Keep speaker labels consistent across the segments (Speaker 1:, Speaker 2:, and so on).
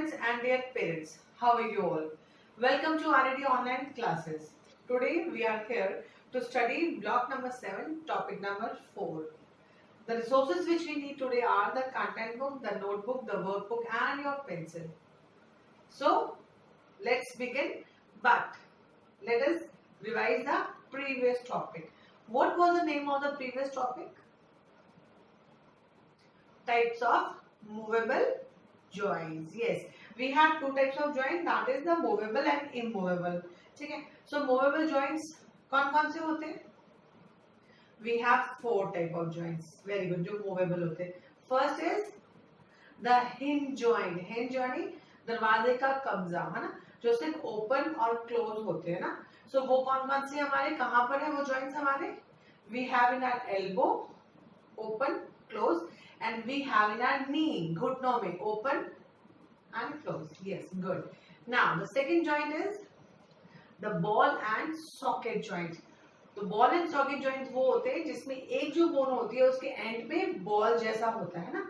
Speaker 1: students and their parents. How are you all? Welcome to RAD online classes. Today we are here to study block number 7, topic number 4. The resources which we need today are the content book, the notebook, the workbook and your pencil. So let's begin, but let us revise the previous topic. What was the name of the previous topic? Types of movable joints. Yes, we have two types of joint, that is the movable and immovable. ठीक है, so movable joints कौन कौन से होते हैं? We have four type of joints. Very good, जो movable होते हैं. First is the hinge joint. Hinge यानी दरवाजे का कब्जा, है ना, जो सिर्फ ओपन और क्लोज होते हैं ना. So वो कौन कौन से हमारे कहाँ पर है वो joints हमारे? We have in our elbow, open, close, and we have in our knee, घुटनों में open and close. Yes, good. Now the second joint is the ball and socket joint. तो बॉल एंड सॉकेट जॉइंट वो होते हैं जिसमें एक जो bone होती है उसके एंड पे बॉल जैसा होता है ना,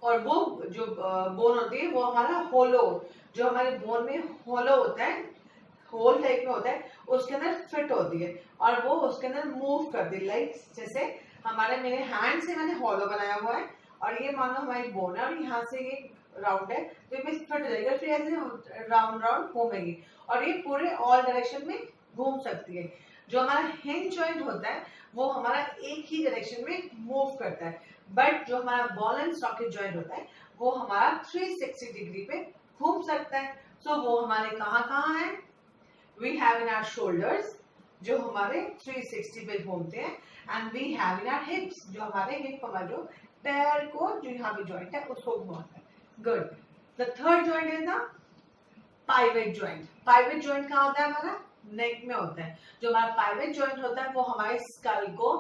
Speaker 1: और वो जो बोन होती है वो हमारा होलो, जो हमारे बोन में होलो होता है, होल टाइप में होता है, उसके अंदर फिट होती है और वो उसके अंदर मूव करती है. लाइक जैसे हमारे मेरे हैंड से मैंने होलो बनाया हुआ है और ये मान लो हमारी बोन है और यहाँ से ये राउंड है तो ये फिट हो जाएगा, फिर ऐसे राउंड राउंड घूमेगी और ये पूरे ऑल डायरेक्शन में घूम सकती है. जो हमारा हिंज जॉइंट होता है वो हमारा एक ही डायरेक्शन में मूव करता है, बट जो हमारा बॉल एंड सॉकेट जॉइंट होता है वो हमारा 360 डिग्री पे घूम सकता है. सो वो हमारे कहाँ कहाँ है? We have in our shoulders जो हमारे 360 पे घूमते हैं, and we have in our hips जो हमारे हिप हमारा जो पैर को जो यहाँ पे जॉइंट है उसको घुमाता है. Good. The third joint is the pivot joint. Pivot joint कहाँ होता है? हमारा नेक में होता है. जो हमारा पाइवेट जॉइंट होता है वो हमारे स्कल को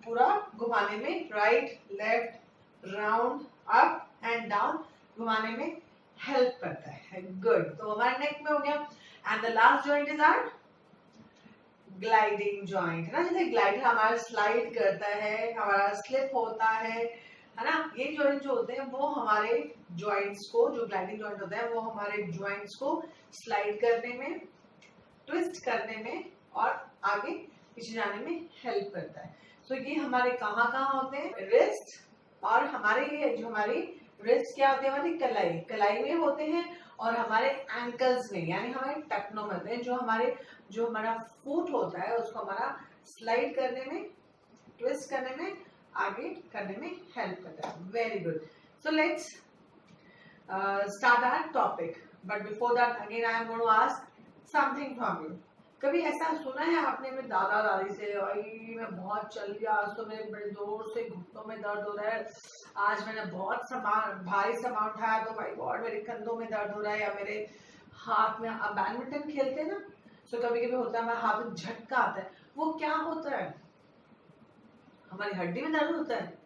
Speaker 1: पूरा घुमाने में, right left round up and down घुमाने में हेल्प करता है. गुड. तो हमारा नेक में हो गया. And the last joint is our gliding joint, है ना, जैसे ग्लाइडर हमारा स्लाइड करता है, हमारा स्लिप होता है ना. ये जॉइंट जो होते हैं वो हमारे जॉइंट्स को, जो ग्लाइडिंग जॉइंट होता है वो हमारे जॉइंट्स को स्लाइड करने में, ट्विस्ट करने में और आगे पीछे जाने में हेल्प करता है. सो ये हमारे कहाँ कहाँ होते हैं? रिस्ट, और हमारे ये जो हमारी रिस्ट क्या होती है? हमारी कलाई, कलाई में होते हैं और हमारे एंकल्स में यानी हमारे टखनों में होते हैं. जो हमारा फुट होता है उसको हमारा स्लाइड करने में, ट्विस्ट करने में, आगे करने में हेल्प करता है. Very good. So let's start our topic, but before that again I am going to ask something from you. कभी ऐसा सुना है आपने मेरे दादा दादी से, मैं बहुत चल गया, आज तो मेरे बड़े जोर से घुटनों में दर्द हो रहा है, आज मैंने बहुत भारी सामान उठाया तो माय गॉड मेरे कंधों में दर्द हो रहा है, या मेरे हाथ में, आप बैडमिंटन खेलते हैं ना, तो कभी कभी होता है हमारे हाथ में झटका आता है. वो क्या होता है? हमारी हड्डी में दर्द होता है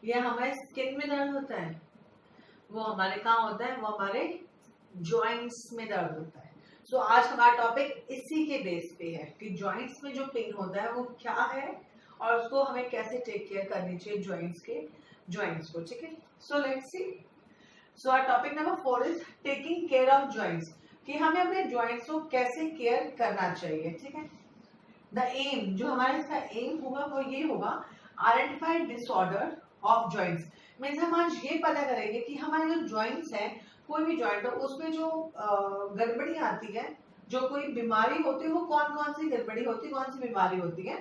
Speaker 1: या हमारे स्किन में दर्द होता है? वो हमारे कहाँ होता है? वो हमारे जॉइंट्स में दर्द होता है. सो आज हमारा टॉपिक इसी के बेस पे है कि जॉइंट्स में जो पेन होता है वो क्या है और उसको हमें कैसे टेक केयर करनी चाहिए जॉइंट्स को. ठीक है, so let's see. So our topic number 4 is taking care of joints, कि हमें अपने जॉइंट्स को कैसे केयर करना चाहिए. ठीक है. द एम, जो हमारा इसका एम होगा वो ये होगा, identify disorder of joints. Means हम आज ये पता करेंगे कि हमारे जो जॉइंट्स है, कोई भी जॉइंट हो उसमें जो गड़बड़ी आती है, जो कोई बीमारी होती है, वो कौन कौन सी गड़बड़ी होती है, कौन सी बीमारी होती है,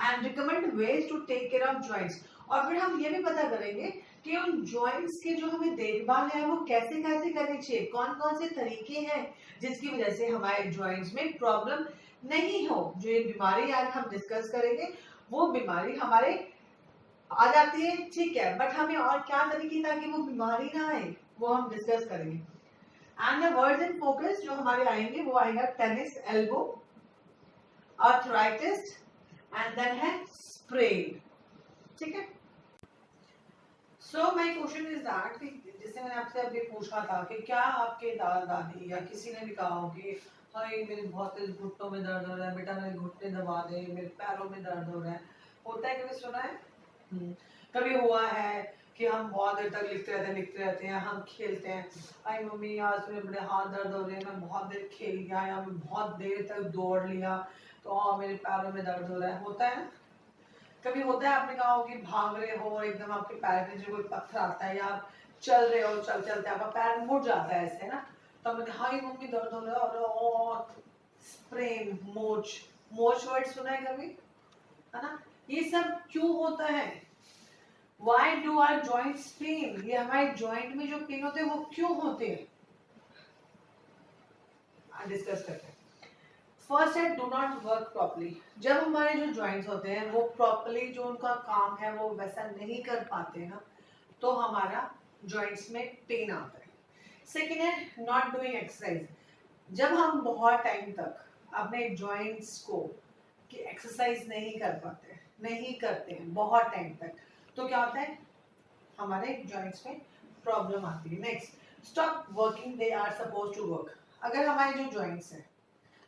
Speaker 1: and recommend ways to take care of joints. और फिर हम ये भी पता करेंगे कि उन जॉइंट्स की जो हमें देखभाल है वो कैसे कैसे करनी चाहिए, कौन कौन से तरीके हैं जिसकी वजह से हमारे जॉइंट्स में प्रॉब्लम नहीं हो. जो ये बीमारी आज हम डिस्कस करेंगे वो बीमारी हमारे आ जाती है, ठीक है, बट हमें और क्या तरीके ताकि वो बीमारी ना आए वो हम डिस्कस करेंगे. And the words in focus जो हमारे आएंगे वो आएगा tennis elbow, arthritis and then है स्प्रेड. ठीक है. So my question is that, जैसे मैंने आपसे अभी पूछा था कि क्या आपके दादा दादी या किसी ने भी कहा हो कि हाय मेरे बहुत घुटनों में दर्द हो रहा है, बेटा मेरे घुटने दबा दे, मेरे पैरों में दर्द हो रहा है. होता है, कभी सुना है? कभी हुआ है कि हम बहुत देर तक लिखते रहते हैं, हम खेलते हैं। आई मम्मी आज मेरे बड़े हाथ दर्द हो रहे हैं, मैं बहुत देर खेल गया या मैं बहुत देर तक दौड़ लिया तो मेरे पैरों में दर्द हो रहा है। होता है ना, कभी होता है आपने कहा हो कि भाग रहे हो और एकदम आपके पैर में जो कोई पत्थर आता है, या आप चल रहे हो, चलते चलते आपका पैर मुड़ जाता है ऐसे ना, तो मैंने हाई मम्मी दर्द हो रहा है और स्प्रेन, मोच वर्ड सुना है कभी, है ना। ये सब क्यों होता है? Why do our joints pain? ये हमारे जॉइंट में जो पेन होते हैं वो क्यों होते हैं, डिस्कस करते हैं। फर्स्ट है डू नॉट वर्क प्रॉपरली। जब हमारे जो जॉइंट्स होते हैं वो प्रॉपरली जो उनका काम है वो वैसा नहीं कर पाते ना, तो हमारा जॉइंट्स में पेन आता है। सेकेंड है नॉट डूइंग एक्सरसाइज। जब हम बहुत टाइम तक अपने जॉइंट्स को की एक्सरसाइज नहीं कर पाते, नहीं करते हैं बहुत टाइम तक, तो क्या होता है, हमारे जॉइंट्स में प्रॉब्लम आती है। Next, stop working they are suppose to work. अगर हमारे जो जॉइंट्स हैं,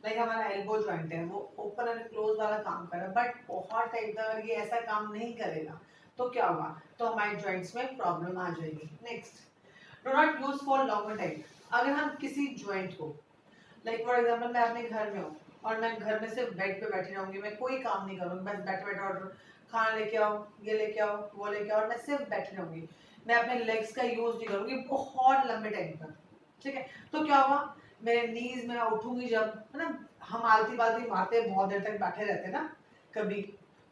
Speaker 1: लाइक हमारा एल्बो जॉइंट है, वो ओपन एंड क्लोज वाला काम कर रहा है, बट बहुत टाइम तक अगर ये ऐसा काम नहीं करेगा तो क्या होगा, तो हमारे जॉइंट्स में प्रॉब्लम आ जाएगी। Next, do not use for longer time. अगर हम किसी जॉइंट को, लाइक फॉर एग्जाम्पल मैं अपने घर में हूँ और मैं घर में सिर्फ बेड पे बैठी रहूंगी, मैं कोई काम नहीं करूँगी, बस बैठे बैठे ऑर्डर खाना लेके आओ, ये लेके आओ, वो लेके आओ, और मैं सिर्फ बैठी रहूंगी, मैं अपने लेग्स का यूज नहीं करूंगी बहुत लंबे टाइम तक, ठीक है, तो क्या होगा, मेरे नीज में उठूंगी जब, है ना, हम आलती बालती मारते बहुत देर तक बैठे रहते हैं ना कभी,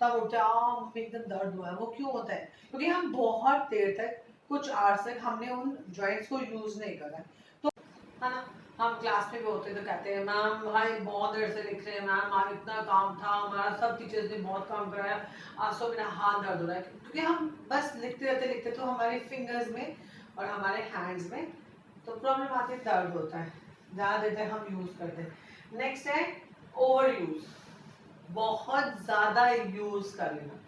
Speaker 1: तब उठते मम्मी एकदम दर्द हुआ है। वो क्यों होता है, क्योंकि हम बहुत देर तक कुछ आवर्स तक हमने उन जॉइंट्स को यूज नहीं करा है। तो है ना, हम क्लास में भी होते तो कहते हैं मैम भाई बहुत देर से लिख रहे हैं मैम, आज इतना काम था हमारा, सब टीचर्स ने बहुत काम कराया, आज तो मेरा हाथ दर्द हो रहा है, क्योंकि हम बस लिखते रहते तो हमारे फिंगर्स में और हमारे हैंड्स में तो प्रॉब्लम आती है, दर्द होता है, ज़्यादा देर तक हम यूज करते हैं। नेक्स्ट है ओवर यूज, बहुत ज़्यादा यूज कर लेना।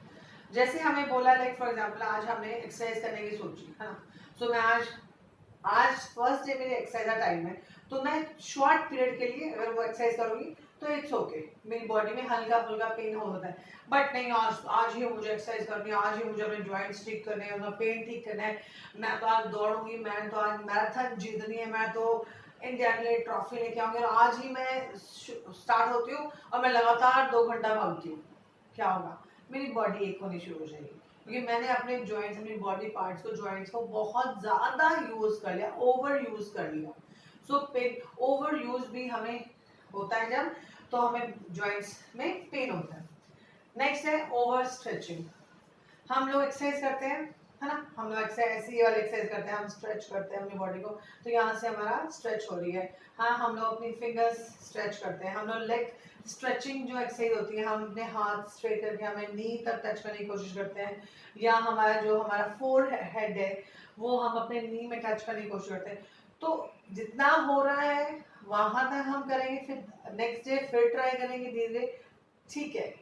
Speaker 1: जैसे हमें बोला लाइक फॉर एग्जाम्पल आज हमने एक्सरसाइज करने की सोची, है ना, सो मैं आज फर्स्ट डे मेरी एक्सरसाइज का टाइम है, तो मैं शॉर्ट पीरियड के लिए अगर वो एक्सरसाइज करूंगी तो इट्स ओके, मेरी बॉडी में हल्का फुल्का पेन होता है, बट नहीं आज ही मुझे एक्सरसाइज करनी है, आज ही मुझे अपने जॉइंट्स ठीक करने हैं, अपना पेन ठीक करना है, मैं तो आज दौड़ूंगी, मैं तो आज मैराथन जीतनी है, मैं तो इंडिया के लिए ट्रॉफी लेके आऊंगी, और आज ही मैं स्टार्ट होती हूँ और मैं लगातार 2 घंटा भागती हूँ, क्या होगा, मेरी बॉडी एक होनी शुरू हो जाएगी, क्योंकि मैंने अपने जॉइंट्स, अपनी बॉडी पार्ट्स को, जॉइंट्स को बहुत ज़्यादा यूज़ कर लिया, ओवर यूज़ कर लिया। सो पेन, ओवर यूज़ भी हमें होता है जब, तो हमें जॉइंट्स में पेन होता है। नेक्स्ट है ओवर स्ट्रेचिंग। हम लोग एक्सरसाइज करते हैं, है ना, हम लोग एक्सरसाइज ऐसी वाली एक्सरसाइज करते हैं, हम स्ट्रेच करते हैं अपनी बॉडी को, तो यहाँ से हमारा स्ट्रेच हो रही है। हाँ, हम लोग अपनी फिंगर्स स्ट्रेच करते हैं, हम लोग लेग स्ट्रेचिंग जो एक्सरसाइज होती है, हम अपने हाथ स्ट्रेट करके हमें नी तक टच करने की कोशिश करते हैं, या हमारा फोर हेड है वो हम अपने नी में टच करने की कोशिश करते हैं। तो जितना हो रहा है वहां तक हम करेंगे, फिर नेक्स्ट डे फिर ट्राई करेंगे धीरे धीरे, ठीक है,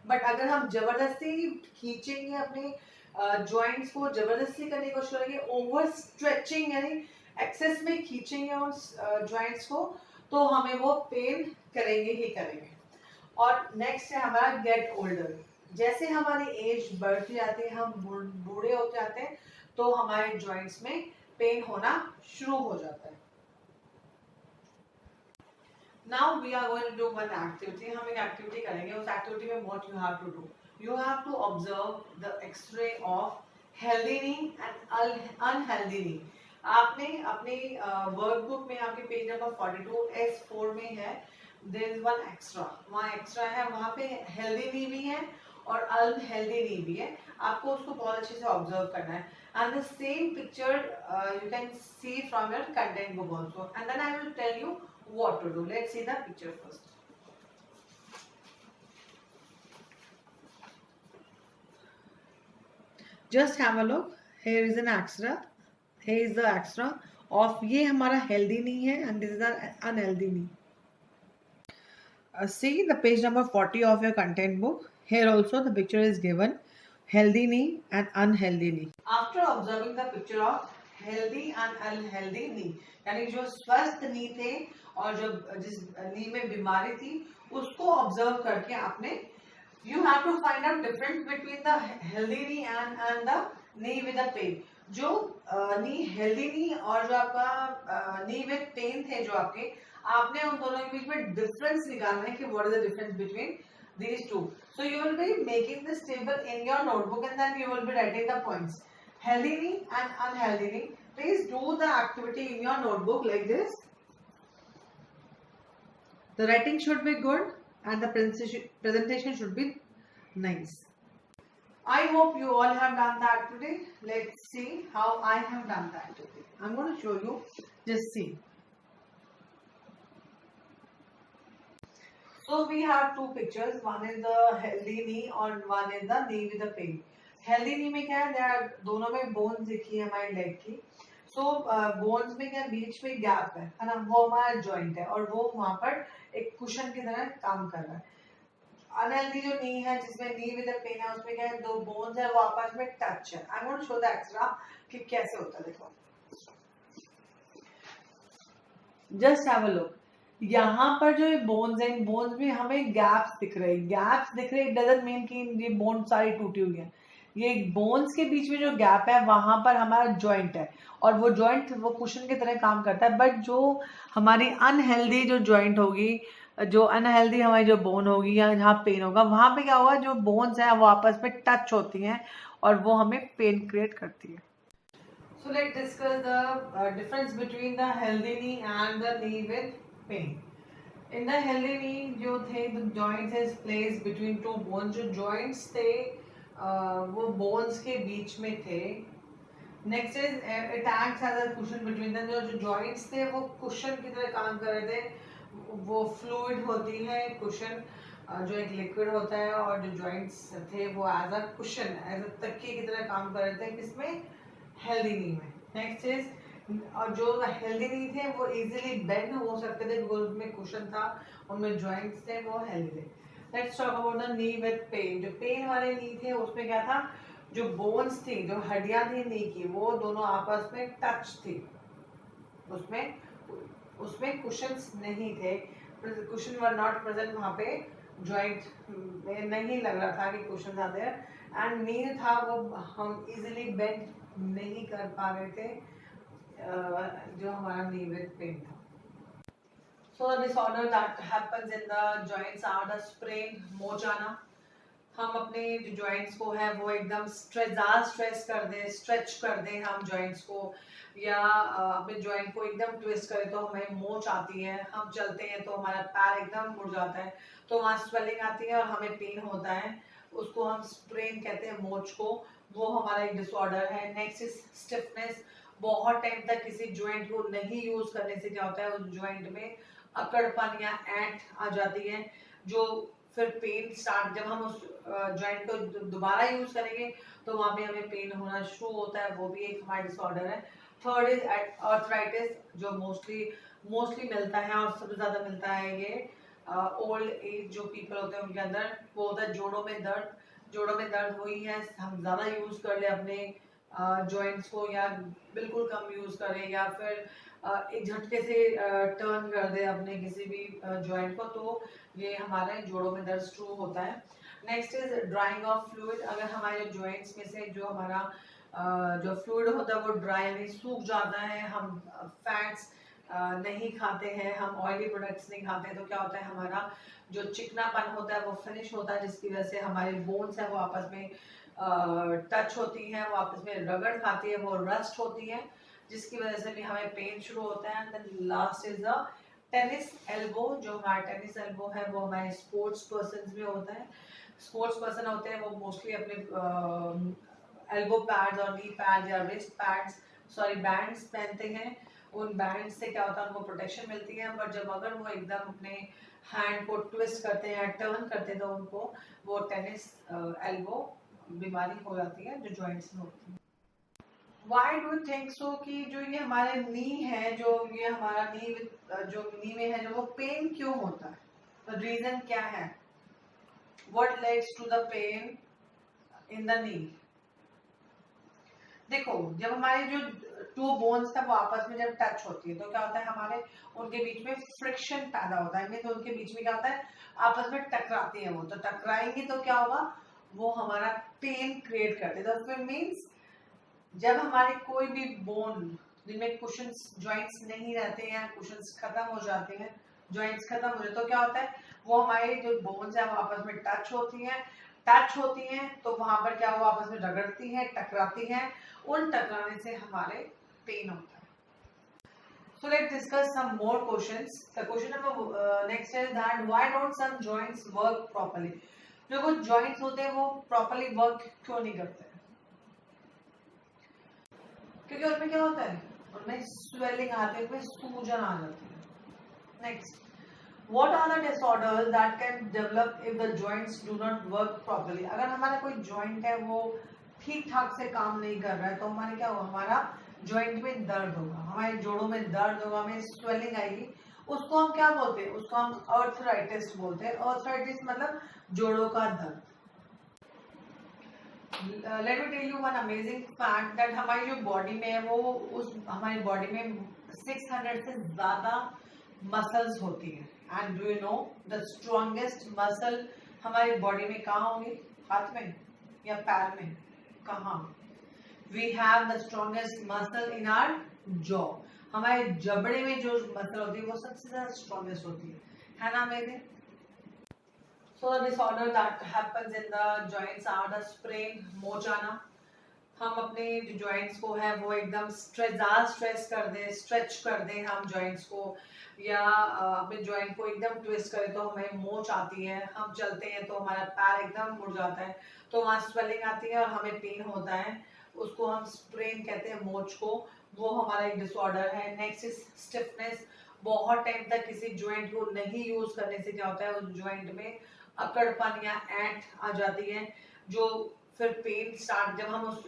Speaker 1: बट अगर हम जबरदस्ती खींचेंगे अपने जॉइंट्स को, जबरदस्ती करने की कोशिश करेंगे, ओवर स्ट्रेचिंग यानी एक्सेस में खींचेंगे उस जॉइंट्स को, तो हमें वो पेन करेंगे ही करेंगे। और नेक्स्ट है हमारा गेट ओल्डर। जैसे हमारी एज बढ़ती जाती है, हम बूढ़े होते जाते हैं, तो हमारे जॉइंट्स में पेन होना शुरू हो जाता है। Now we are going to do one activity. हम एक एक्टिविटी करेंगे, उस एक्टिविटी में what you have to do, you have to observe the X-ray of healthy knee and unhealthy knee. आपने अपने वर्कबुक में आपके पेज नंबर 42 S4 में है, there is one extra, वहाँ एक्स्ट्रा है, वहाँ पे हेल्दी नी भी है और अनहेल्दी नी भी है, आपको उसको बहुत अच्छे से ऑब्जर्व करना है। And the same picture you can see from your content book also, and then I will tell you what to do. Let's see the picture first. Just have a look. Here is an extra. Here is the extra of ये हमारा healthy knee है and this is the unhealthy knee. See the page number 40 of your content book. Here also the picture is given, healthy knee and unhealthy knee. After observing the picture of healthy and unhealthy knee, यानी जो स्वस्थ नी थे और जो जिस नी में बीमारी थी उसको ऑब्जर्व करके आपने you have to find out difference between the healthy knee and the knee with the pain. जो नी हेल्दी नी और जो आपका नी विद पेन थे जो आपके, आपने उन दोनों के बीच में डिफरेंस निकालना है कि what is the difference between these two. So you will be making this table in your notebook and then you will be writing the points. Healthy knee and unhealthy knee. Please do the activity in your notebook like this. The writing should be good and the presentation should be nice. I hope you all have done the activity. Let's see how I have done the activity. I'm going to show you. Just see. So we have two pictures. One is the healthy knee and one is the knee with the pain. Healthy knee में क्या है? There are दोनों में bones दिखी है हमारी leg की. So bones में क्या बीच में gap है ना? वो हमारा joint है और वो वहाँ पर एक cushion की तरह काम कर रहा है. Unhealthy जो knee है जिसमें knee with the pain है उसमें क्या है? दो bones है वो आपस में touch है. I'm going to show the extra कि कैसे होता है देखो. Just have a look. यहाँ पर जो ये बोन्स है, इन बोन्स में हमें गैप्स दिख रहे हैं. गैप्स दिख रहे हैं डजंट मीन कि ये बोन सारी टूटी हुई है. ये बोन्स के बीच में जो गैप है वहां पर हमारा जॉइंट है और वो जॉइंट वो कुशन की तरह काम करता है. बट जो हमारी अनहेल्दी जो जॉइंट होगी, जो अनहेल्दी हमारी जो बोन होगी या जहाँ पेन होगा वहां पे क्या होगा, जो बोन्स है वो आपस में टच होती हैं और वो हमें पेन क्रिएट करती है. So let's discuss the difference between the healthy knee and the knee with pain. In the healthy knee जो थे the joints is placed between two bones. जो joints थे वो bones के बीच में थे. Next is it acts as a cushion between them. जो joints थे वो cushion की तरह काम कर रहे थे. वो fluid होती है cushion जो एक liquid होता है और जो joints थे वो as a cushion as a तकिए की तरह काम कर रहे थे. किसमें? हेल्दी नी में. नेक्स्ट इज और जो हेल्दी नी थे वो इजीली बेंड हो सकते थे बिकॉज उसमें कुशन था, उनमें जॉइंट्स थे, वो हेल्दी थे. Let's talk about the knee with pain. जो पेन वाले नी थे उसमें क्या था, जो बोन्स थी, जो हड्डियां थी नी की, वो दोनों आपस में टच थी. उसमें कुशन्स नहीं थे. Cushion were not present. वहाँ पे जॉइंट में नहीं लग रहा था कि कुशन आते हैं. एंड नी था वो हम इजीली बेंड नहीं कर पा रहे थे जो हमारा नी विद पेन था. So the disorder that happens in the joints are the sprain, मोचाना. हम अपने जो जॉइंट्स को है वो एकदम स्ट्रेच कर दें, स्ट्रेच कर दें हम जॉइंट्स को, या अपने जॉइंट को एकदम ट्विस्ट करें तो हमें मोच आती है. हम चलते हैं तो हमारा पैर एकदम मुड़ जाता है तो वहाँ स्वेलिंग आती है और हमें पेन होता है. उसको हम स्प्रेन कहते हैं, मोच को. वो हमारा एक डिसऑर्डर है. Next is stiffness. बहुत टाइम तक किसी जॉइंट को नहीं यूज करने से क्या होता है, उस जॉइंट में अकड़पन या ऐंठ आ जाती है जो फिर पेन स्टार्ट. जब हम उस जॉइंट को दोबारा यूज करेंगे तो वहां पे हमें पेन होना शुरू होता है. वो भी एक हमारा डिसऑर्डर है. थर्ड इज आर्थराइटिस, जो मोस्टली मिलता है और सबसे ज्यादा मिलता है ये ओल्ड एज जो पीपल होते हैं उनके अंदर. वो होता है जोड़ों में दर्द. जोड़ों में दर्द वही है हम ज़्यादा यूज़ कर ले अपने जॉइंट्स को, या बिल्कुल कम यूज़ करें, या फिर एक झटके से टर्न कर दे अपने किसी भी जॉइंट को, तो ये हमारे जोड़ों में दर्द शुरू होता है. Next is drying of fluid. अगर हमारे जॉइंट्स में से जो हमारा जो फ्लूइड होता है वो ड्राई यानी सूख जाता है, हम फैट्स नहीं खाते हैं, हम ऑयली प्रोडक्ट्स नहीं खाते हैं, तो क्या होता है हमारा जो चिकनापन होता है वो फिनिश होता है, जिसकी वजह से हमारे बोन्स है वो आपस में टच होती हैं, वो आपस में रगड़ खाती है, वो रस्ट होती है, जिसकी वजह से भी हमें पेन शुरू होता है. Then last is the tennis elbow. जो हमारा टेनिस एल्बो है वो हमारे स्पोर्ट्स पर्सन में होता है. स्पोर्ट्स पर्सन होते हैं वो मोस्टली अपने एल्बो पैड्स और नी पैड्स या रिस्ट पैड्स बैंड्स पहनते हैं. उन बैंड से क्या होता है उनको प्रोटेक्शन मिलती है. बट जब अगर वो एकदम अपने हैंड को ट्विस्ट करते हैं या टर्न करते हैं तो उनको वो टेनिस एल्बो बीमारी हो जाती है जो जॉइंट्स में होती है. Why do you think so कि जो ये हमारे नी है, जो ये हमारा नी जो नी में है, जो वो पेन क्यों होता है? तो रीजन क्या है? What leads to the pain in the knee? देखो, जब हमारे जो टू बोन्स है वो आपस में जब टच होती है तो क्या होता है, हमारे उनके बीच में फ्रिक्शन पैदा होता है. तो उनके बीच में क्या होता है, आपस में टकराती है. वो तो टकराएंगे तो क्या होगा, वो हमारा पेन क्रिएट करते हैं. तो फिर मीन्स जब हमारे कोई भी बोन जिनमें कुशंस जॉइंट्स नहीं रहते हैं, कुशंस खत्म हो जाते हैं, जॉइंट्स खत्म हो जाते तो क्या होता है, वो हमारी जो बोन्स है वो आपस में टच होती हैं तो वहां पर क्या वो आपस में रगड़ती हैं, टकराती हैं, उन टकराने से हमारे पेन होता है। So let's discuss some more questions. The question number next is that why don't some joints work properly? जो कुछ joints होते हैं वो properly work क्यों नहीं करते हैं? क्योंकि उनमें क्या होता है, उनमें swelling आती है, उनमें सूजन आ जाती है। Next, what are the disorders that can develop if the joints do not work properly? अगर हमारा कोई joint है वो ठीक ठाक से काम नहीं कर रहा है तो हमारे क्या होगा, हमारा जॉइंट में दर्द होगा, हमारे जोड़ों में दर्द होगा, हमें स्वेलिंग आएगी, उसको हम क्या बोलते हैं, उसको हम आर्थराइटिस बोलते हैं। आर्थराइटिस मतलब जोड़ों का दर्द। Let me tell you one amazing fact that हमारी जो बॉडी में है वो हमारी बॉडी में 600 से ज्यादा मसल्स होती है। And do you know the strongest muscle हमारी बॉडी में कहाँ होंगी, हाथ में या पैर में, कहाँ? We have the strongest muscle in our jaw. हमारे जबड़े में जो मसल होती है वो सबसे ज्यादा स्ट्रॉन्गेस्ट होती है ना amazing? So the disorder that happens in the joints are the sprain, मोच आना। हम अपने जो joints को है वो एकदम स्ट्रेच कर दें, स्ट्रेच कर दें हम joints को, या अपने joint को एकदम ट्विस्ट करें तो हमें मोच आती है। हम चलते हैं तो हमारा पैर एकदम मुड़ जाता है तो वहाँ स्वेलिंग आती है और हमें पेन होता है, उसको हम स्प्रेन कहते हैं, मोच को। वो हमारा एक डिसऑर्डर है। Next is stiffness. बहुत टाइम तक किसी जॉइंट को नहीं यूज करने से क्या होता है, उस जॉइंट में अकड़पन या ऐंठ आ जाती है, जो फिर पेन स्टार्ट, जब हम उस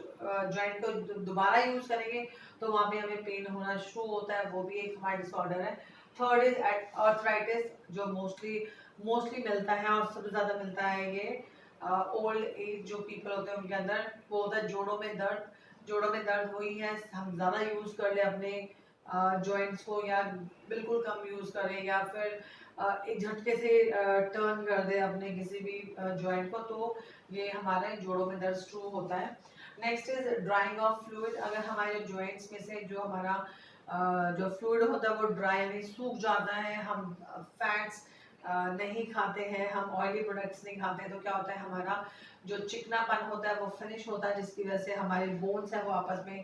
Speaker 1: जॉइंट को दोबारा यूज करेंगे तो वहां पे हमें पेन होना शुरू होता है, वो भी एक हमारा डिसऑर्डर है। थर्ड इज आर्थराइटिस, जो मोस्टली मिलता है और सबसे ज्यादा मिलता है ये ओल्ड एज जो पीपल होते हैं उनके अंदर, वो होता है जोड़ों में दर्द वही है, हम ज्यादा यूज कर ले अपने जॉइंट्स को या बिल्कुल कम यूज करें या फिर एक झटके से टर्न कर दे अपने किसी भी जॉइंट को, तो ये हमारे जोड़ों में दर्द शुरू होता है। Next is drying of fluid. अगर हमारे जॉइंट्स में से जो हमारा जो फ्लूइड होता है वो ड्राई यानी सूख जाता है, हम फैट्स नहीं खाते हैं, हम ऑयली प्रोडक्ट्स नहीं खाते हैं, तो क्या होता है, हमारा जो चिकनापन होता है वो फिनिश होता है, जिसकी वजह से हमारे बोन्स है वो आपस में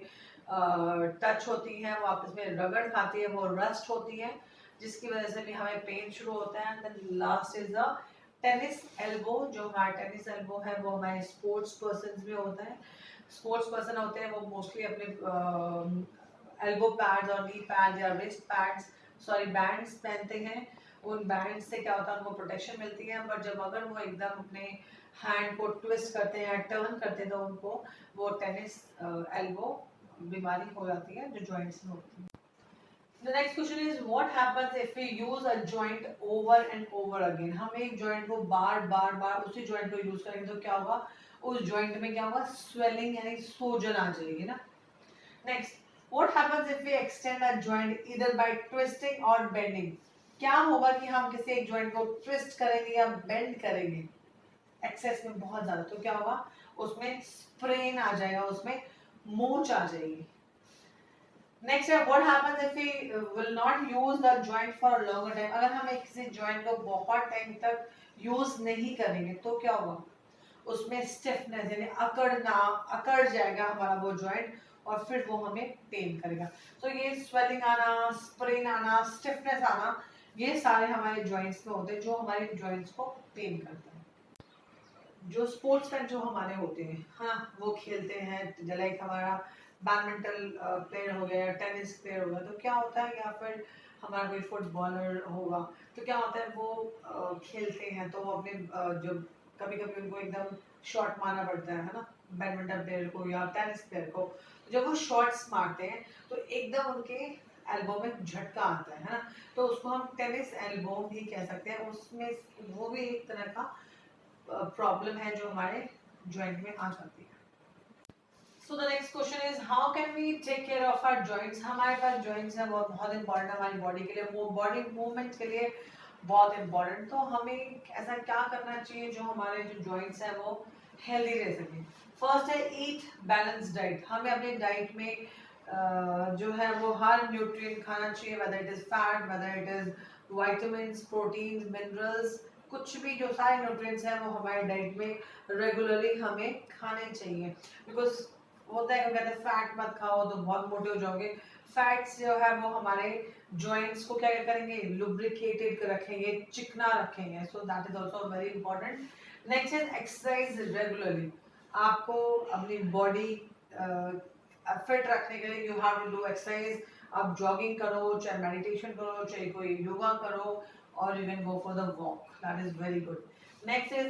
Speaker 1: टच होती हैं, वो आपस में रगड़ खाती है, वो रस्ट होती है, जिसकी वजह से भी हमें पेन शुरू होता है। And then last is the tennis elbow. जो हमारा टेनिस एल्बो है वो हमारे स्पोर्ट्स पर्सन में होता है। स्पोर्ट्स पर्सन होते हैं वो मोस्टली अपने एल्बो पैड्स और नी पैड्स या रिस्ट पैड्स बैंड्स पहनते हैं। उन बैंड से क्या होता है, उनको प्रोटेक्शन मिलती है, बट जब अगर वो एकदम अपने हैंड को ट्विस्ट करते हैं या टर्न करते हैं तो उनको वो टेनिस एल्बो बीमारी हो जाती है जो जॉइंट्स में होती है। The next question is what happens if we use a joint over and over again? हम एक जॉइंट को बार उसी जॉइंट को यूज करेंगे तो क्या होगा, उस जॉइंट में क्या होगा, स्वेलिंग यानी सूजन आ जाएगी ना। Next, what happens if we extend a joint either by twisting or bending? क्या होगा कि हम किसी एक जॉइंट को ट्विस्ट करेंगे या बेंड करेंगे एक्सेस में बहुत ज्यादा, तो क्या होगा, उसमें स्प्रेन आ जाएगा, उसमें मोच आ जाएगी। नेक्स्ट है what happens if we will not use the joint for a longer time. अगर हम किसी जॉइंट को बहुत टाइम तक यूज नहीं करेंगे तो क्या होगा, उसमें स्टिफनेस यानी अकड़ जाएगा हमारा वो जॉइंट और फिर वो हमें पेन करेगा। तो ये स्वेलिंग आना, स्प्रेन आना, स्टिफनेस आना, ये सारे हमारे जॉइंट्स में होते हैं जो हमारे जॉइंट्स को पेन करता है। जो स्पोर्ट्समैन जो हमारे होते हैं, हाँ, वो खेलते हैं, लाइक हमारा बैडमिंटन प्लेयर हो गया, टेनिस प्लेयर हो गया, तो क्या होता है, या फिर हमारा कोई फुटबॉलर होगा, तो क्या होता है, वो खेलते हैं तो वो अपने जो कभी कभी उनको एकदम शॉट मारना पड़ता है ना, बैडमिंटन प्लेयर को या टेनिस प्लेयर को, जब वो शॉट्स मारते हैं तो एकदम उनके एल्बो में झटका आता है ना, तो उसको हम टेनिस एल्बो भी कह सकते हैं। उसमें वो भी एक तरह का प्रॉब्लम है जो हमारे जॉइंट में आ जाती है। So the next question is how can we take care of our joints. हमारे पास जॉइंट्स है, वो बहुत इंपॉर्टेंट है हमारी बॉडी के लिए, वो बॉडी मूवमेंट के लिए बहुत इंपॉर्टेंट। तो हमें ऐसा क्या करना चाहिए जो हमारे जो जॉइंट्स है वो हेल्दी रह सके। फर्स्ट है ईट बैलेंस डाइट। हमें अपने डाइट में जो है वो हर न्यूट्रिएंट खाना चाहिए, weather it is fat, weather it is vitamins, protein, minerals, कुछ भी जो सारे न्यूट्रिएंट्स हैं वो हमारे डाइट में रेगुलरली हमें खाने चाहिए। बिकॉज होता है, कहते हैं फैट मत खाओ तो बहुत मोटे हो जाओगे। फैट्स जो है वो हमारे जॉइंट्स को क्या करेंगे, लुब्रिकेटेड रखेंगे, चिकना रखेंगे। So that is also very important. Next is exercise regularly. आपको अपनी बॉडी फिट रखने के लिए you have to do exercise. आप जॉगिंग करो, चाहे मेडिटेशन करो, चाहे कोई योगा करो, और you can go for the walk, that is very good. Next is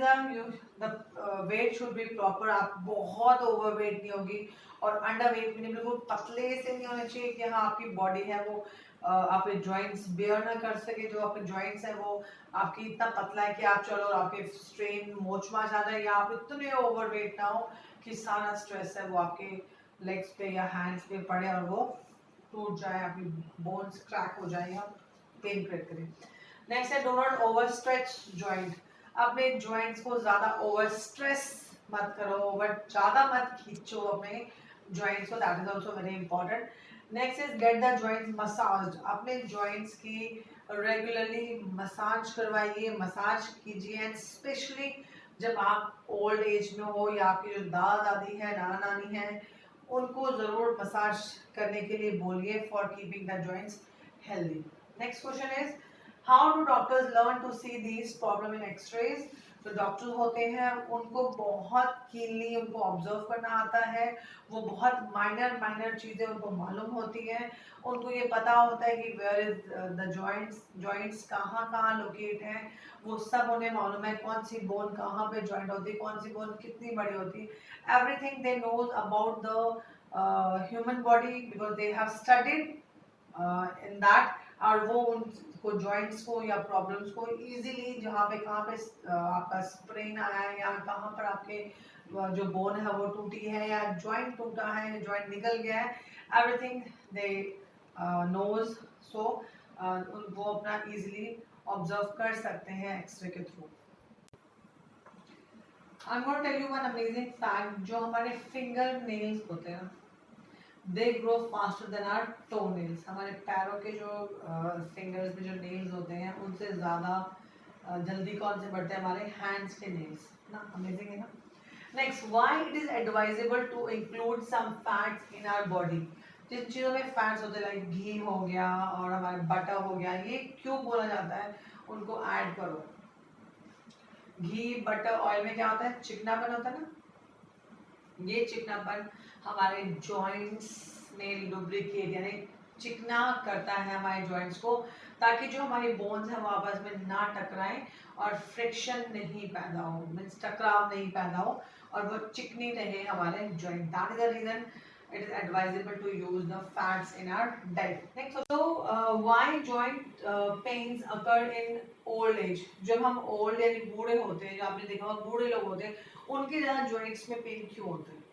Speaker 1: the weight should be proper. आप बहुत ओवर वेट नहीं होगी और अंडर वेट भी नहीं, बिल्कुल पतले से नहीं होने चाहिए कि हाँ आपकी बॉडी है वो आपके जॉइंट्स बेयर ना कर सके। जो आपके जॉइंट्स है वो आपकी इतना पतला है कि आप चलो और आपके स्ट्रेन मोच माच आ जाए, या आप इतने ओवर वेट ना हो कि सारा स्ट्रेस है वो आपके लेग्स पे या हैंड्स पे पड़े और वो टूट जाए, आपकी बोन्स क्रैक हो जाए या पेन क्रिएट करे। नेक्स्ट है do not over stretch joint. अपने जॉइंट्स को ज्यादा ओवर स्ट्रेस मत करो, ओवर ज्यादा मत खींचो अपने जॉइंट्स को, that is also very important. Next is get the joints massage. अपने जॉइंट्स की रेगुलरली मसाज करवाइए, मसाज कीजिए, एंड स्पेशली जब आप ओल्ड एज में हो या आपकी जो दादा दादी है, नाना नानी है, उनको जरूर मसाज करने के लिए बोलिए for keeping the joints healthy. Next question is how do doctors learn to see these problem in x-rays. जो डॉक्टर्स होते हैं उनको बहुत कीनली उनको ऑब्जर्व करना आता है, वो बहुत माइनर माइनर चीज़ें उनको मालूम होती हैं। उनको ये पता होता है कि वेयर इज द जॉइंट्स कहाँ कहाँ लोकेट हैं, वो सब उन्हें मालूम है, कौन सी बोन कहाँ पे जॉइंट होती है, कौन सी बोन कितनी बड़ी होती है। Everything they knows about the human body because they have studied in that. और वो उनको जॉइंट्स को या प्रॉब्लम्स को इजीली जहाँ पे कहाँ पे आपका स्प्रेन आया है या कहाँ पर आपके जो बोन है वो टूटी है या जॉइंट टूटा है, जॉइंट निकल गया है, एवरीथिंग दे नोज। सो वो अपना इजीली ऑब्जर्व कर सकते हैं एक्सरे के through. I am going to tell you one amazing fact. जो हमारे फिंगर नेल्स होते हैं they grow faster than our toe nails. हमारे पैरों के जो फिंगर्स में जो नेल्स होते हैं उनसे ज़्यादा जल्दी कौन से बढ़ते हैं, हमारे हैंड्स के नेल्स ना। अमेजिंग है ना। Next, why it is advisable to include some fats in our body. जिन चीज़ों में फैट्स होते हैं लाइक घी हो गया और हमारे बटर हो गया, ये क्यों बोला जाता है उनको ऐड करो। घी बटर ऑयल में क्या होता है, चिकनापन होता है ना। ये चिकनापन हमारे जॉइंट्स में लुब्रिकेट यानी चिकना करता है हमारे जॉइंट्स को, ताकि जो हमारी बोन्स हैं वो आपस में ना टकराएं और फ्रिक्शन नहीं पैदा हो, मीन्स टकराव नहीं पैदा हो और वो चिकनी रहे हमारे joint. That is the reason it is advisable to use the fats in our diet. Next, so why joint pains occur in old age। जब हम old यानी बूढ़े होते हैं, जो आपने देखा होगा बूढ़े लोग होते हैं, उनके ज़्यादा joints में पेन क्यों होते हैं?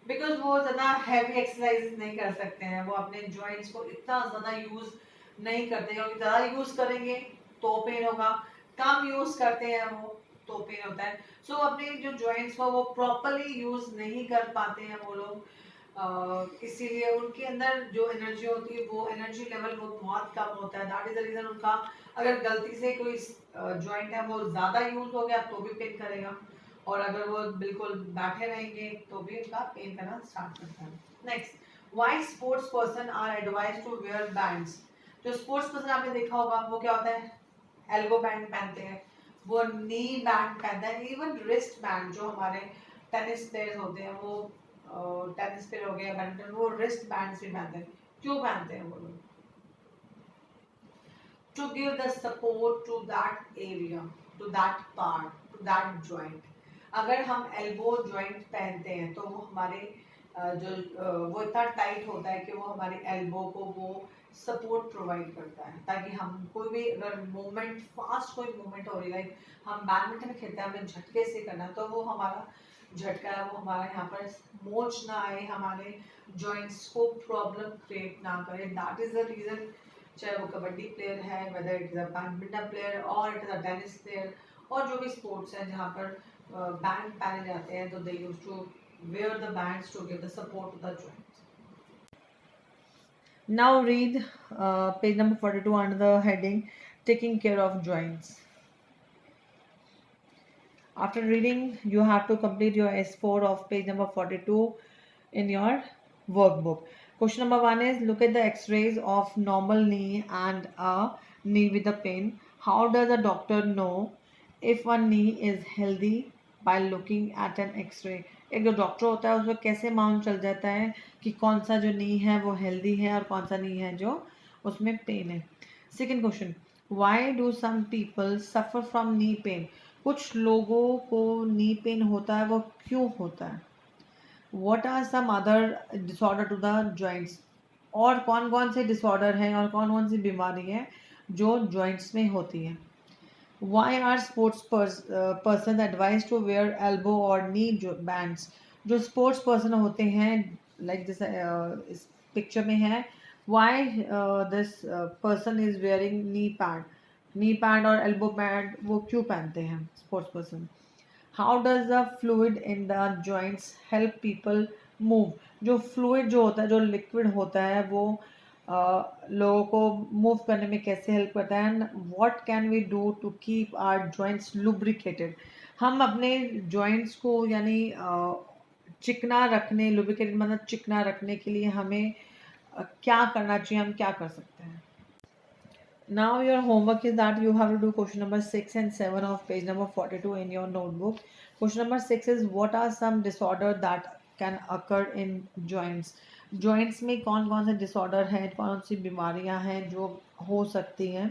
Speaker 1: बिकॉज वो ज़्यादा हैवी एक्सरसाइज नहीं कर सकते हैं, वो अपने जॉइंट्स को इतना ज़्यादा यूज नहीं करते हैं, क्योंकि ज़्यादा यूज करेंगे तो पेन होगा, कम यूज करते हैं वो तो पेन होता है। सो अपने जो जॉइंट्स को वो प्रॉपरली यूज नहीं कर पाते हैं वो लोग, इसीलिए उनके अंदर जो एनर्जी होती है वो एनर्जी लेवल वो बहुत कम होता है। दैट इज द रीजन उनका अगर गलती से कोई जॉइंट है वो ज़्यादा यूज हो गया तो भी पेन करेगा, और अगर वो बिल्कुल बैठे रहेंगे तो भी उनका पेन करना स्टार्ट करता है। Next, why sports person are advised to wear bands. जो स्पोर्ट्स पर्सन आपने देखा होगा वो क्या होता है, एल्बो बैंड पहनते हैं, वो नी बैंड पहनते हैं, इवन रिस्ट बैंड। जो हमारे टेनिस प्लेयर्स होते हैं वो टेनिस प्लेयर हो गया, बैडमिंटन, वो रिस्ट बैंड्स भी पहनते हैं। क्यों पहनते हैं वो लोग? To give the support to that area, to that part, to that joint. अगर हम एल्बो जॉइंट पहनते हैं तो वो हमारे वो इतना टाइट होता है कि वो हमारे एल्बो को वो सपोर्ट प्रोवाइड करता है, ताकि हम कोई भी अगर मूवमेंट फास्ट कोई मूवमेंट हो रही है, हम बैडमिंटन खेलते हैं हमें झटके से करना, तो वो हमारा झटका है वो हमारे यहाँ पर मोच ना आए, हमारे जॉइंट्स को प्रॉब्लम क्रिएट ना करे। दैट इज द रीजन, चाहे वो कबड्डी प्लेयर है, whether it is a badminton player और it is a tennis player, और जो भी स्पोर्ट्स है जहाँ पर बैंड पहने जाते हैं, तो they use to wear the bands to give the support to the joint. Now read page number 42 under the heading taking care of joints. After reading, you have to complete your S4 of page number 42 in your workbook. Question number 1 is look at the x-rays of normal knee and a knee with a pain. How does a doctor know if one knee is healthy by looking at an x-ray? एक जो doctor होता है उसको कैसे मालूम चल जाता है कि कौन सा जो नी है वो हेल्दी है और कौन सा नी है जो उसमें पेन है. Second question, why do some people suffer from knee pain? कुछ लोगों को नी पेन होता है, वो क्यों होता है? What are some other disorder to the joints? और कौन कौन से डिसऑर्डर हैं और कौन कौन सी बीमारी है जो जॉइंट्स में होती है? Why are sports persons advised to wear elbow or knee bands? जो स्पोर्ट्स पर्सन होते हैं लाइक जैसे इस पिक्चर में है, why this person is wearing knee pad और elbow pad वो क्यों पहनते हैं sports person? How does the fluid in the joints help people move? जो फ्लूइड जो होता है, जो लिक्विड होता है, वो लोगों को मूव करने में कैसे हेल्प करता है? And what can we do to keep our joints lubricated? हम अपने जॉइंट्स को यानी चिकना रखने, लुब्रिकेटेड मतलब चिकना रखने के लिए हमें क्या करना चाहिए, हम क्या कर सकते हैं? Now your homework is that you have to do question number 6 and 7 of page number 42 in your notebook. Question number 6 is what are some disorder that can occur in joints? Joints में कौन कौन से disorder हैं, कौन सी बीमारियां हैं जो हो सकती हैं?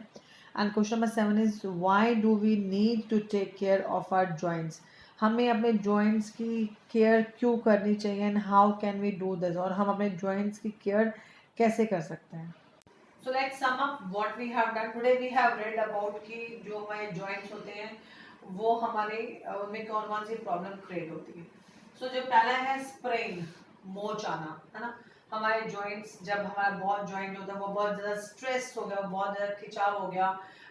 Speaker 1: And question number 7 is why do we need to take care of our joints? हमें अपने joints की care क्यों करनी चाहिए and how can we do this? और हम अपने joints की care कैसे कर सकते हैं? So let's sum up what we have done today. We have read about कि जो हमारे joints होते हैं वो हमारे उनमें कौन कौन सी प्रॉब्लम क्रिएट होती है. So जो पहला है sprain, मोच आना, है ना. हमारे joints जब हमारा बहुत joint होता है वो बहुत ज़्यादा स्ट्रेस हो गया, बहुत ज़्यादा खिंचाव हो गया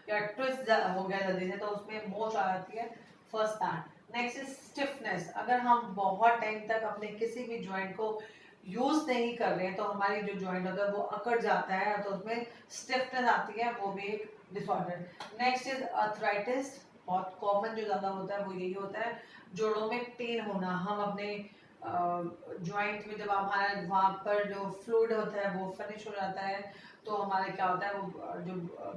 Speaker 1: या ट्विस्ट हो गया जल्दी से, तो उसमें मोच आ जाती है. First that. Next is stiffness. अगर हम बहुत टाइम तक अपने किसी भी जॉइंट को यूज नहीं कर रहे हैं तो हमारी जो जॉइंट होता है वो अकड़ जाता है, तो उसमें स्टिफनेस आती है, वो भी एक डिसऑर्डर. Next is arthritis. बहुत कॉमन जो ज़्यादा होता है वो यही होता है, जोड़ों में पेन होना. हम अपने जॉइंट में जब हमारा वहाँ पर जो फ्लूइड होता है वो फिनिश हो जाता है, तो हमारे क्या होता है, वो जो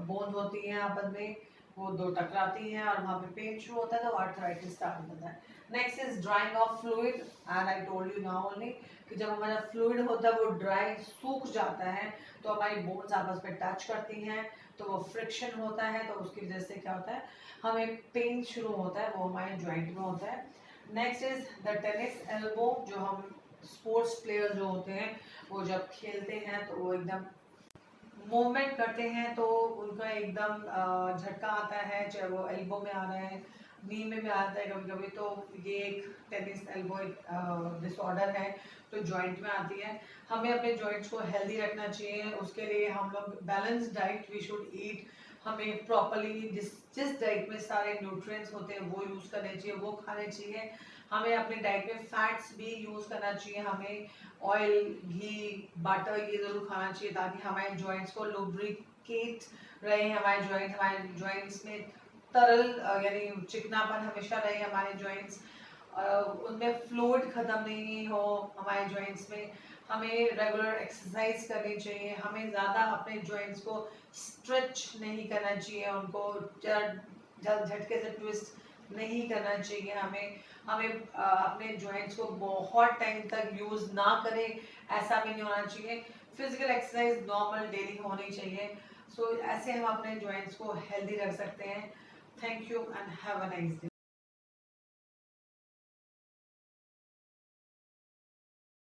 Speaker 1: बोन्स होती हैं आपस में वो दो टकराती हैं और वहाँ पे पेन शुरू होता है, तो आर्थराइटिस स्टार्ट होता है. Next is drying of fluid. And I told you now only कि जब हमारा फ्लूइड होता है वो ड्राई सूख जाता है, तो हमारी बोन्स आपस में टच करती हैं, तो वो फ्रिक्शन होता है, तो उसकी वजह से क्या होता है, हमें पेन शुरू होता है, वो हमारे जॉइंट में होता है. Next is the tennis elbow. जो हम स्पोर्ट्स प्लेयर जो होते हैं वो जब खेलते हैं तो वो एकदम मूवमेंट करते हैं तो उनका एकदम झटका आता है, चाहे वो एल्बो में आ रहा है, नी में भी आता है कभी कभी, तो ये एक टेनिस एल्बो एक डिसऑर्डर है, तो जॉइंट में आती है. हमें अपने जॉइंट्स को हेल्दी रखना चाहिए, उसके लिए हम लोग balance diet we should eat. हमें प्रॉपरली जिस डाइट में सारे न्यूट्रिएंट्स होते हैं वो यूज़ करने चाहिए, वो खाने चाहिए. हमें अपनी डाइट में फैट्स भी यूज़ करना चाहिए. हमें ऑयल, घी, बटर ये ज़रूर खाना चाहिए ताकि हमारे जॉइंट्स को लुब्रिकेट रहे, हमारे जॉइंट्स में तरल यानी चिकनापन हमेशा रहे हमारे जॉइंट्स, उनमें फ्लूइड ख़त्म नहीं हो हमारे जॉइंट्स में. हमें रेगुलर एक्सरसाइज करनी चाहिए. हमें ज़्यादा अपने जॉइंट्स को स्ट्रेच नहीं करना चाहिए, उनको जल्द झटके से ट्विस्ट नहीं करना चाहिए. हमें अपने जॉइंट्स को बहुत टाइम तक यूज़ ना करें, ऐसा भी नहीं होना चाहिए. फिजिकल एक्सरसाइज नॉर्मल डेली होनी चाहिए. सो ऐसे हम अपने जॉइंट्स को हेल्दी रख सकते हैं. Thank you and have a nice day.